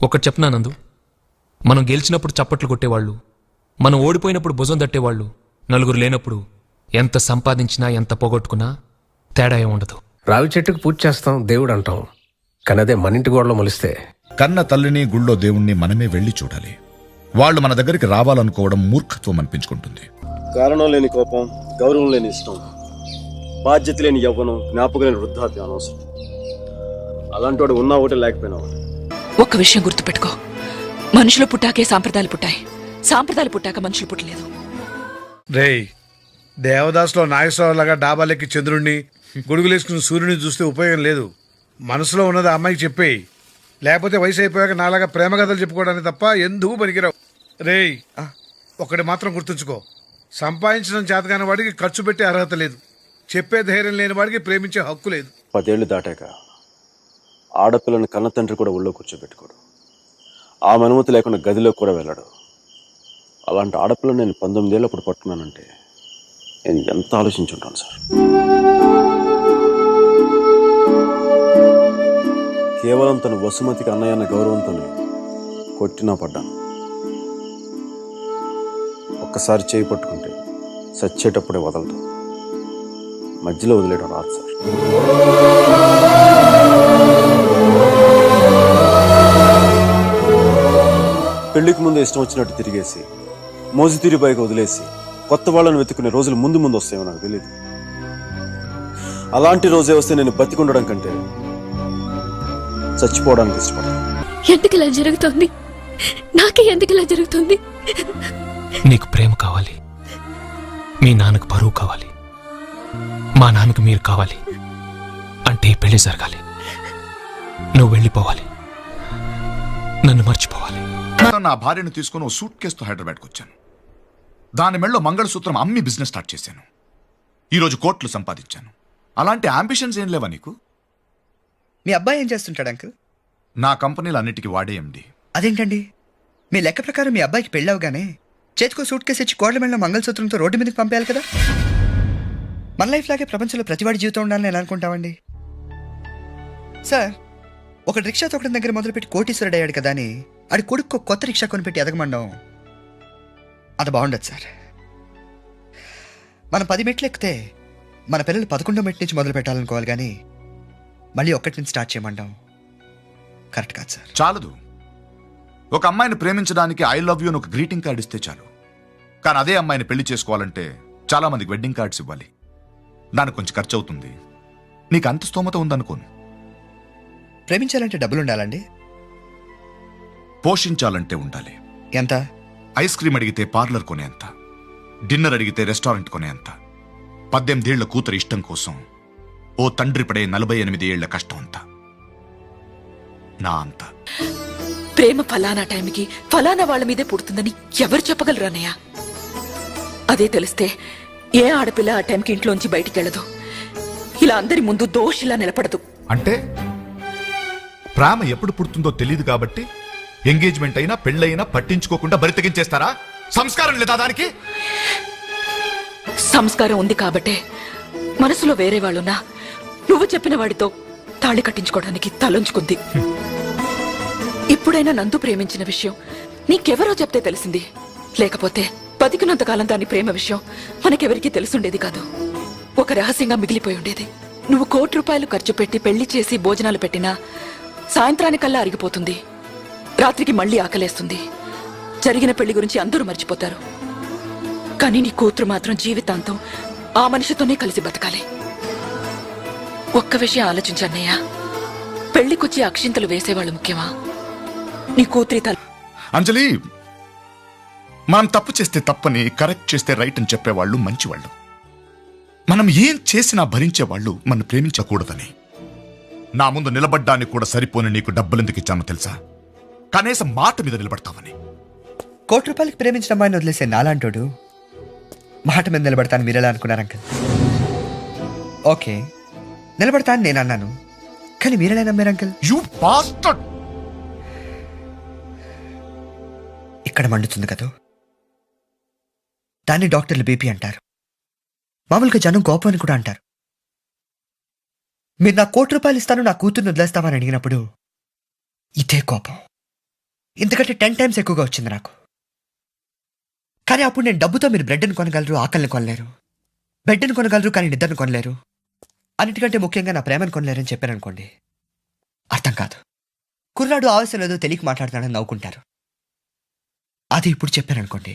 ఒకటి చెప్పనా నందు, మనం గెలిచినప్పుడు చప్పట్లు కొట్టేవాళ్ళు, మనం ఓడిపోయినప్పుడు భుజం తట్టేవాళ్ళు, నలుగురు లేనప్పుడు ఎంత సంపాదించినా ఎంత పోగొట్టుకున్నా తేడా ఏం ఉండదు. రావి చెట్టుకు పూజ చేస్తాం, దేవుడు అంటాం, కానీ అదే మన ఇంటి గోడలో మొలిస్తే కన్న తల్లిని గుళ్ళో దేవుణ్ణి మనమే వెళ్లి చూడాలి. వాళ్ళు మన దగ్గరికి రావాలనుకోవడం మూర్ఖత్వం అనిపించుకుంటుంది. కారణం లేని కోపం, గౌరవం లేని ఇష్టం, బాధ్యత లేని యవ్వనం, జ్ఞాపకం లేని వృద్ధాప్యం అనవసరం. అలాంటి వాడు ఉన్నా ఒకటి లేకపోయినా ఒకటి. ఒక్క విషయం గుర్తుపెట్టుకో, మనుషులు పుట్టాకే సాంప్రదాయాలు పుట్టాయి, సాంప్రదాయాలు పుట్టాక మనుషులు పుట్టలేదు. రేయ్, దేవదాసులో నాగేశ్వరరావులాగా డాబాలెక్కి చంద్రుణ్ణి, గొడుగులేసుకుని సూర్యుని చూస్తే ఉపయోగం లేదు. మనసులో ఉన్నది ఆ అమ్మాయికి చెప్పేయి, లేకపోతే వయసు అయిపోయాక నాలాగా ప్రేమ కథలు చెప్పుకోవడానికి తప్ప ఎందుకు పనికిరావు. రేయ్, ఒకటి మాత్రం గుర్తుంచుకో, సంపాదించడం చేతకాని వాడికి ఖర్చు పెట్టే అర్హత లేదు, చెప్పే ధైర్యం లేని వాడికి ప్రేమించే హక్కు లేదు. 10 ఏళ్ళు దాటాక ఆడపిల్లని కన్న తండ్రి కూడా ఒళ్ళో కూర్చోబెట్టుకోడు, ఆమె అనుమతి లేకుండా గదిలో కూడా వెళ్ళాడు. అలాంటి ఆడపిల్లని నేను 19 ఏళ్ళప్పుడు పట్టుకున్నానంటే నేను ఎంత ఆలోచించుంటాను సార్. కేవలం తన వసుమతికి అన్నయ్య అన్న గౌరవంతోనే కొట్టినా పడ్డాను. ఒక్కసారి చేయి పట్టుకుంటే సచ్చేటప్పుడే వదలదు, మధ్యలో వదిలేయడం రాదు సార్. పెళ్లికి ముందు ఇష్టం వచ్చినట్టు తిరిగేసి మోజు తీరి బైక్ వదిలేసి కొత్త వాళ్ళని వెతుకునే రోజులు ముందు ముందు వస్తాయో నాకు తెలియదు. అలాంటి రోజే వస్తే నేను బతికుండడం కంటే చచ్చిపోవడానికి ఇష్టపడతాను. ఎందుకు ఇలా జరుగుతుంది? నాకే ఎందుకు ఇలా జరుగుతుంది? నీకు ప్రేమ కావాలి, మీ నాన్నకు బరువు కావాలి, మా నాన్నకు మీరు కావాలి అంటే ఈ పెళ్లి జరగాలి. నువ్వు వెళ్ళిపోవాలి, నన్ను మర్చిపోవాలి. నా భార్యను తీసుకుని ఓ సూట్ కేసుతో హైదరాబాద్కి వచ్చాను. దాని మెళ్ళలో మంగళసూత్రం అమ్మి బిజినెస్ స్టార్ట్ చేశాను. ఈరోజు కోట్లు సంపాదించాను. అలాంటి అంబిషన్స్ ఏం లేవా నీకు? మీ అబ్బాయి ఏం చేస్తుంటాడు అంకుల్? నా కంపెనీలు అన్నిటికీ వాడే ఎండి. అదేంటండి, మీ లెక్క ప్రకారం మీ అబ్బాయికి పెళ్ళవగానే చేతికో సూట్ కేసు ఇచ్చి కోట్ల మెళ్ళ మంగళసూత్రంతో రోడ్డు మీదకి పంపేయాలి కదా. మన లైఫ్ లాగే ప్రపంచంలో ప్రతివాడి జీవితం ఉండాలని ఎలా అనుకుంటామండి? సార్, ఒక రిక్షా తొక్కడం దగ్గర మొదలుపెట్టి కోటీశ్వరుడు అయ్యాడు కదా అని ఆడి కొడుకు కొత్త రిక్షా కొనిపెట్టి ఎదగమండం అది బాగుండదు సార్. మనం 10 మెట్లు ఎక్కితే మన పిల్లలు 11వ మెట్టు నుంచి మొదలు పెట్టాలనుకోవాలి, కానీ మళ్ళీ ఒక్కటి నుంచి స్టార్ట్ చేయమంటాం కరెక్ట్ కాదు సార్. చాలదు, ఒక అమ్మాయిని ప్రేమించడానికి ఐ లవ్ యూ అని ఒక గ్రీటింగ్ కార్డ్ ఇస్తే చాలు. కానీ అదే అమ్మాయిని పెళ్లి చేసుకోవాలంటే చాలా మందికి వెడ్డింగ్ కార్డ్స్ ఇవ్వాలి. దానికి కొంచెం ఖర్చు అవుతుంది. నీకు అంత స్తోమత ఉందనుకోను. ప్రేమించాలంటే డబ్బులు ఉండాలండి? పోషించాలంటే ఉండాలి. ఎంత? ఐస్ క్రీమ్ అడిగితే పార్లర్ కొనేంత, డిన్నర్ అడిగితే రెస్టారెంట్ కొనేంత, 18 ఏళ్ల కూతురు ఇష్టం కోసం ఓ తండ్రి పడే 48 ఏళ్ల కష్టం అంతా నా అంత. ప్రేమ ఫలానా టైంకి ఫలానా వాళ్ళ మీదే పుడుతుందని ఎవరు చెప్పగలరు అన్నయ్య? అదే తెలిస్తే ఏ ఆడపిల్ల ఆ టైంకి ఇంట్లోంచి బయటికి వెళ్ళదు, ఇలా అందరి ముందు దోషిలా నిలబడదు. అంటే ప్రేమ ఎప్పుడు పుడుతుందో తెలియదు కాబట్టి ఎంగేజ్మెంట్ అయినా పెళ్ళైనా పట్టించుకోకుండా బరితెగించేస్తారా? సంస్కారం లేదా దానికి? సంస్కారం ఉంది కాబట్టే మనసులో వేరే వాళ్ళున్నా నువ్వు చెప్పిన వాడితో తాళి కట్టించుకోవడానికి తలంచుకుంది. ఇప్పుడైనా నందు ప్రేమించిన విషయం నీకెవరో చెప్తే తెలిసింది, లేకపోతే బతికినంతకాలం దాని ప్రేమ విషయం మనకెవరికీ తెలుసుండేది కాదు, ఒక రహస్యంగా మిగిలిపోయి ఉండేది. నువ్వు 1 కోటి రూపాయలు ఖర్చు పెట్టి పెళ్లి చేసి భోజనాలు పెట్టినా సాయంత్రానికల్లా అరిగిపోతుంది, రాత్రికి మళ్లీ ఆకలేస్తుంది. జరిగిన పెళ్లి గురించి అందరూ మర్చిపోతారు, కానీ నీ కూతురు మాత్రం జీవితాంతం ఆ మనిషితోనే కలిసి బతకాలి. ఒక్క విషయం ఆలోచించన్నయ్య, పెళ్లికొచ్చి అక్షింతలు వేసేవాళ్ళు ముఖ్యమా, నీ కూతురి తల? అంజలి, మనం తప్పు చేస్తే తప్పని, కరెక్ట్ చేస్తే రైట్ అని చెప్పేవాళ్ళు మంచివాళ్ళు. మనం ఏం చేసినా భరించేవాళ్ళు మనం ప్రేమించకూడదని. నా ముందు నిలబడ్డానికి కూడా సరిపోని నీకు డబ్బులెందుకు ఇచ్చానో తెలుసా? కనీసం మాట మీద నిలబడతావని. 1 కోటి రూపాయలకి ప్రేమించిన అమ్మాయిని వదిలేసే నాలాంటోడు మాట మీద నిలబడతాను మీరెలా అనుకున్నారు అంకల్? ఓకే, నిలబడతాను నేను అన్నాను, కానీ మీరెలా నమ్మారు అంకల్? You bastard! ఇక్కడ మండుతుంది కదా, దాన్ని డాక్టర్లు బీపీ అంటారు, మామూలుగా జనం కోపం అని కూడా అంటారు. మీరు నా 1 కోటి రూపాయలు ఇస్తాను, నా కూతుర్ని వదిలేస్తామని అడిగినప్పుడు ఇదే కోపం. ఇంతకంటే 10 టైమ్స్ ఎక్కువగా వచ్చింది నాకు. కానీ అప్పుడు నేను డబ్బుతో మీరు బ్రెడ్ని కొనగలరు, ఆకలిని కొనలేరు. బెడ్ని కొనగలరు కానీ నిద్రను కొనలేరు. అన్నిటికంటే ముఖ్యంగా నా ప్రేమను కొనలేరని చెప్పాను అనుకోండి, అర్థం కాదు. కుర్రాడు ఆవేశం లేదో తెలియక మాట్లాడుతున్నాడని నవ్వుకుంటారు. అది ఇప్పుడు చెప్పాను అనుకోండి,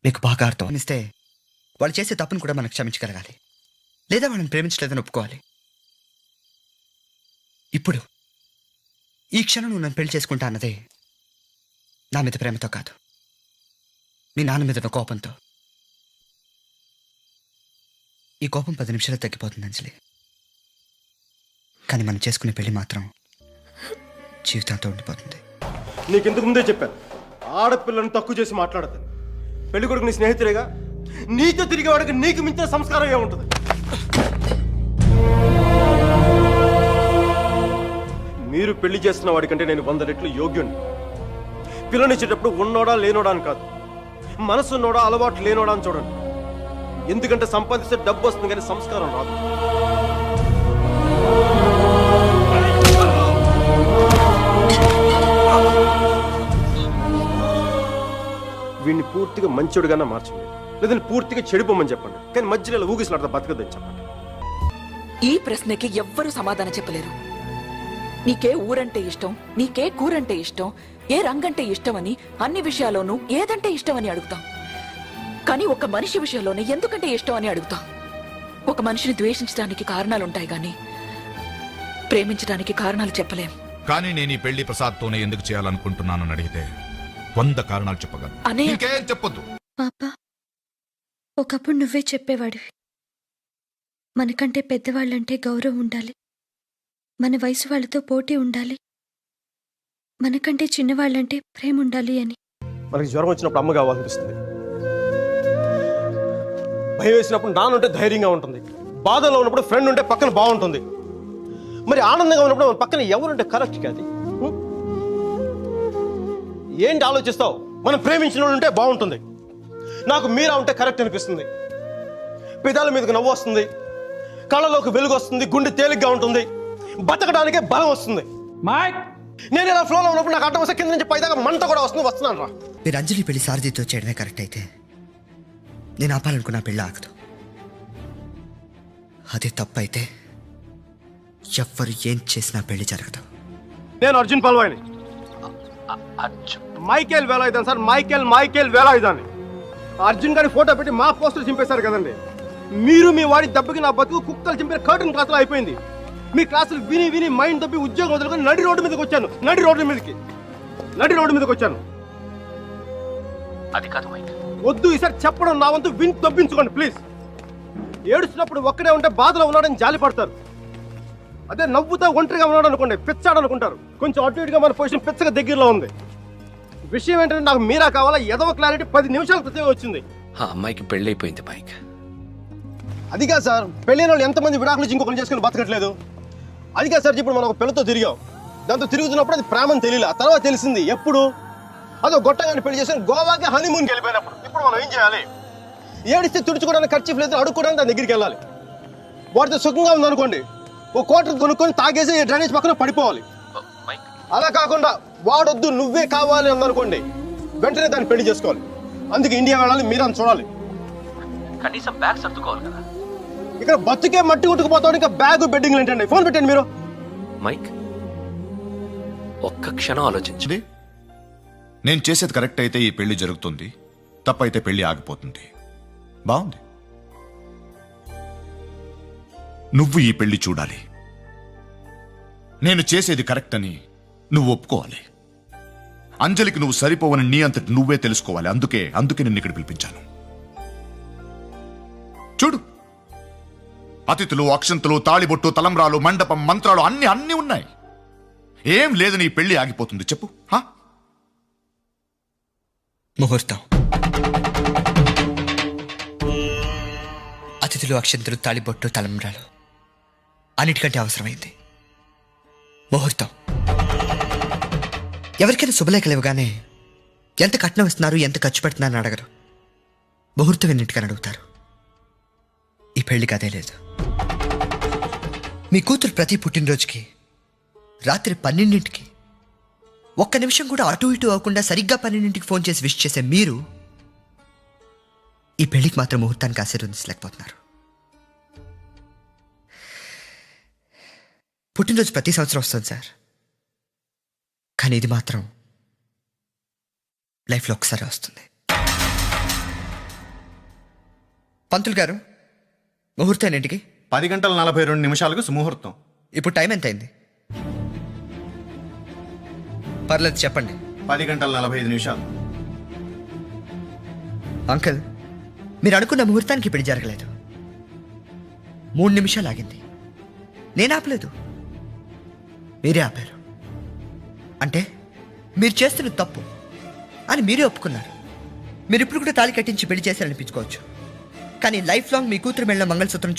మీకు బాగా అర్థం ఇస్తే వాళ్ళు చేసే తప్పును కూడా మనకు క్షమించగలగాలి, లేదా వాళ్ళని ప్రేమించలేదని ఒప్పుకోవాలి. ఇప్పుడు ఈ క్షణం నువ్వు నన్ను పెళ్లి చేసుకుంటా అన్నదే నా మీద ప్రేమతో కాదు, మీ నాన్న మీద కోపంతో. ఈ కోపం 10 నిమిషాలు తగ్గిపోతుంది అంజలి. కానీ మనం చేసుకునే పెళ్లి మాత్రం జీవితాంతో ఉండిపోతుంది. నీకెందుకు ముందే చెప్పాను, ఆడపిల్లను తక్కువ చేసి మాట్లాడతాను. పెళ్లి కొడుకు నీ స్నేహితులేగా, నీతో తిరిగేవాడికి నీకు మించిన సంస్కారం ఏముంటుంది? మీరు పెళ్లి చేస్తున్న వాడికంటే నేను 100 రెట్లు యోగ్యుణ్ణి. పిల్లనిచ్చేటప్పుడు ఉన్నోడా లేనోడా అని కాదు, మనసున్నోడా అలవాటు లేనోడా అని చూడండి. ఎందుకంటే సంపాదిస్తే డబ్బు వస్తుంది కానీ సంస్కారం రాదు. వీడిని పూర్తిగా మంచోడుగానే మార్చండి, లేదంటే పూర్తిగా చెడిపోమని చెప్పండి. కానీ మధ్యలో ఊగిసలాడతా బతకద్దని చెప్పండి. ఈ ప్రశ్నకి ఎవ్వరూ సమాధానం చెప్పలేరు. నీకే ఊరంటే ఇష్టం, నీకే కూరంటే ఇష్టం, ఏ రంగంటే ఇష్టం అని అన్ని విషయాల్లోనూ ఏదంటే ఇష్టం అని అడుగుతాం. కానీ ఒక మనిషి విషయంలోనే ఎందుకంటే ఇష్టం అని అడుగుతాం. ఒక మనిషిని ద్వేషించడానికి కారణాలుంటాయి గాని ప్రేమించడానికి కారణాలు చెప్పలేం. కానీ నేను ఈ పెళ్లి ప్రసాద్తోనే ఎందుకు చేయాలనుకుంటున్నానని అడిగితే 100 కారణాలు చెప్పగలను. ఇంకేం చెప్పొద్దు. పాపా, ఒకప్పుడు నువ్వే చెప్పేవాడివి, మనకంటే పెద్దవాళ్ళంటే గౌరవం ఉండాలి, మన వయసు వాళ్ళతో పోటీ ఉండాలి, మనకంటే చిన్నవాళ్ళంటే ప్రేమ ఉండాలి అని. మనకి జ్వరం వచ్చినప్పుడు అమ్మ కావాలనిపిస్తుంది, భయం వేసినప్పుడు నాన్న ఉంటే ధైర్యంగా ఉంటుంది, బాధలో ఉన్నప్పుడు ఫ్రెండ్ ఉంటే పక్కన బాగుంటుంది. మరి ఆనందంగా ఉన్నప్పుడు మన పక్కన ఎవరుంటే కరెక్ట్ కాదు. ఏంటి ఆలోచిస్తావు? మనం ప్రేమించిన వాళ్ళు ఉంటే బాగుంటుంది. నాకు మీరా ఉంటే కరెక్ట్ అనిపిస్తుంది. పెదాల మీదకి నవ్వు వస్తుంది, కళ్ళలోకి వెలుగు వస్తుంది, గుండె తేలిగ్గా ఉంటుంది, బతకడానికే బలం వస్తుంది. నేను ఇలా ఫ్లోలో ఉన్నప్పుడు నాకు అడ్డం వస్తే కింద నుంచి పైదాకా మంట కూడా వస్తున్నాను రా. మీరు అంజలి పెళ్లి సారథితో చేయడమే కరెక్ట్ అయితే నేను ఆపాలనుకున్న పెళ్ళి ఆగదు. అదే తప్పు అయితే ఎవ్వరు ఏం చేసినా పెళ్లి జరగదు. నేను అర్జున్ పల్వాయిని, మైకేల్ వేలాయుధాన్ సార్, మైకేల్ వేలాయుధాన్ని. అర్జున్ గారి ఫోటో పెట్టి మా పోస్టర్ చింపేశారు కదండి. మీరు మీ వాడి దెబ్బకి నా బతుకు కుక్కలు చింపిన కర్టన్ క్లాసులు అయిపోయింది. మీ క్లాసులు విని మైండ్ తప్పి ఉద్యోగం వదులుకొని నడి రోడ్డు మీదకి వచ్చాను. నడి రోడ్డు మీదకి వచ్చాను. అది కాదు మైక్. వద్దు, ఈసారి చెప్పడం నా వంతు విని తప్పించుకోండి ప్లీజ్. ఏడుస్తున్నప్పుడు ఒక్కడే ఉంటే బాధలో ఉన్నాడని జాలి పడతారు. అదే నవ్వుతా ఒంటరిగా ఉన్నాడు అనుకోండి పిచ్చాడు అనుకుంటారు. కొంచెం అటు ఇటుగా మన పొజిషన్ పిచ్చగా దగ్గరలో ఉంది. విషయం ఏంటంటే నాకు మీరా కావాలా, ఎదవ క్లారిటీ 10 నిమిషాల క్రితం వచ్చింది. ఆ అమ్మాయికి పెళ్ళైపోయింది మైక్. అది కాదు సార్, పెళ్ళైన వాళ్ళు ఎంతమంది విడాకులు ఇంకొకరు చేసుకుని బతకట్లేదు. అది కాదు సార్, ఇప్పుడు మనం ఒక పిల్లతో తిరిగాం, దాంతో తిరుగుతున్నప్పుడు అది ప్రేమని తెలియలే, ఆ తర్వాత తెలిసింది. ఎప్పుడు? అదో గొట్టగాని పెళ్లి చేసి గోవాకి హనీమూన్కి వెళ్ళిపోయినప్పుడు. ఇప్పుడు మనం ఏం చేయాలి? ఏడిస్తే తుడుచుకోవడానికి ఖర్చు లేదు, అడుక్కోవడానికి దాని దగ్గరికి వెళ్ళాలి. వాటితో సుఖంగా ఉందనుకోండి, ఓ కోటర్ కొనుక్కొని తాగేసి డ్రైనేజ్ పక్కన పడిపోవాలి. అలా కాకుండా వాడొద్దు నువ్వే కావాలి అందనుకోండి, వెంటనే దాన్ని పెళ్లి చేసుకోవాలి. అందుకే ఇండియా వెళ్ళాలి, మీరంత చూడాలి. కనీసం బ్యాగ్ సర్దుకోవాలి కదా. ఇక్కడ బతుకే మట్టి కొట్టుకుపోతాడు, ఇంకా బ్యాగ్ బెడ్డింగ్ ఏంటండి? ఫోన్ పెట్టండి మీరు. మైక్, ఒక్క క్షణం ఆలోచించండి. నేను చేసేది కరెక్ట్ అయితే ఈ పెళ్లి జరుగుతుంది, తప్పైతే పెళ్లి ఆగిపోతుంది. బాగుంది. నువ్వు ఈ పెళ్లి చూడాలి. నేను చేసేది కరెక్ట్ అని నువ్వు ఒప్పుకోవాలి. అంజలికి నువ్వు సరిపోవని నీ అంతటి నువ్వే తెలుసుకోవాలి. అందుకే నిన్ను ఇక్కడ పిలిపించాను. చూడు, అతిథులు, అక్షంతులు, తాళిబొట్టు, తలంబ్రాలు, మండపం, మంత్రాలు అన్ని ఉన్నాయి. ఏం లేదు, నీ పెళ్లి ఆగిపోతుంది. చెప్పు. ముహూర్తం, అతిథులు, అక్షంతులు, తాళిబొట్టు, తలంబ్రాలు అన్నిటికంటే అవసరమైంది ముహూర్తం. ఎవరికైనా శుభలేఖలు ఇవ్వగానే ఎంత కట్నం ఇస్తున్నారు, ఎంత ఖర్చు పెడుతున్నారని అడగరు, ముహూర్తం ఎన్నింటికని అడుగుతారు. ఈ పెళ్లికి అదే లేదు. మీ కూతురు ప్రతి పుట్టినరోజుకి రాత్రి 12ంటికి ఒక్క నిమిషం కూడా అటు ఇటు అవ్వకుండా సరిగ్గా 12ంటికి ఫోన్ చేసి విష్ చేసే మీరు ఈ పెళ్లికి మాత్రం ముహూర్తానికి ఆశీర్వదించలేకపోతున్నారు. పుట్టినరోజు ప్రతి సంవత్సరం వస్తుంది సార్, కానీ ఇది మాత్రం లైఫ్లో ఒకసారి వస్తుంది. పంతులు గారు, ముహూర్తం ఎన్నింటికి? 10:42 సుముహూర్తం. ఇప్పుడు టైం ఎంత అయింది? పర్లేదు చెప్పండి. 10:45. అంకుల్, మీరు అనుకున్న ముహూర్తానికి పెళ్లి జరగలేదు. 3 నిమిషాలు ఆగింది. నేను ఆపలేదు, మీరే ఆపారు. అంటే మీరు చేస్తున్న తప్పు అని మీరే ఒప్పుకున్నారు. మీరు ఇప్పుడు కూడా తాళి కట్టించి పెళ్లి చేశారనిపించుకోవచ్చు, కానీ లైఫ్ లాంగ్ మీ కూతురు మెళ్ళ మంగళసూత్రం